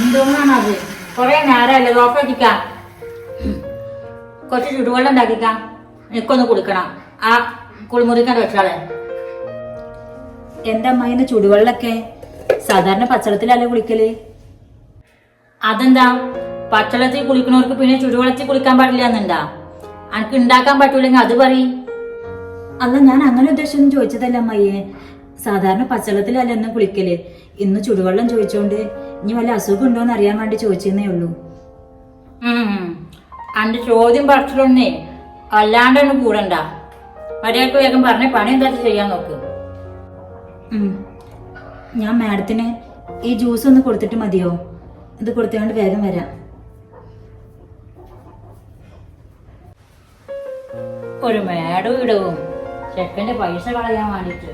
എന്തോന്നാണത്? കൊറേ നേരമല്ലേ ഓഫാക്കിക്കാം. കുറച്ച് ചുടുവെള്ളം ഉണ്ടാക്കിക്കാം. എനിക്കൊന്ന് കുടിക്കണം. ആ കുളിമുറിക്കാൻ വെച്ചാളെ. എന്റെ അമ്മായിന്ന് ചുടുവെള്ളൊക്കെ സാധാരണ പച്ചവെള്ളത്തിലല്ലേ കുളിക്കല്? അതെന്താ പച്ചവെള്ളത്തിൽ കുളിക്കണവർക്ക് പിന്നെ ചുടുവെള്ളത്തിൽ കുളിക്കാൻ പാടില്ല എന്നുണ്ടാ? അനക്ക് ഉണ്ടാക്കാൻ പറ്റൂലെങ്കിൽ അത് പറയും. അല്ല, ഞാൻ അങ്ങനെ ഉദ്ദേശിച്ചൊന്നും ചോദിച്ചതല്ല അമ്മായിയെ. സാധാരണ പച്ചവെള്ളത്തിലല്ല എന്നും കുളിക്കല്. ഇന്ന് ചുടുവെള്ളം ചോദിച്ചോണ്ട് ഇനി വല്ല അസുഖം ഉണ്ടോന്ന് അറിയാൻ വേണ്ടി ചോദിച്ചെന്നേ ഉള്ളൂ. അന്റെ ചോദ്യം പറച്ചിലൊന്നേ അല്ലാണ്ടൊന്നും കൂടണ്ട. മര്യാദക്ക് വേഗം പറഞ്ഞ പണി എന്താ ചെയ്യാൻ നോക്ക്. ഞാൻ മാഡത്തിന് ഈ ജ്യൂസ് ഒന്ന് കൊടുത്തിട്ട് മതിയോ? ഇത് കൊടുത്തുകൊണ്ട് വേഗം വരാം. ഒരു മേടവും ഇടവും ചെക്കന്റെ പൈസ കളയാൻ വേണ്ടിട്ട്.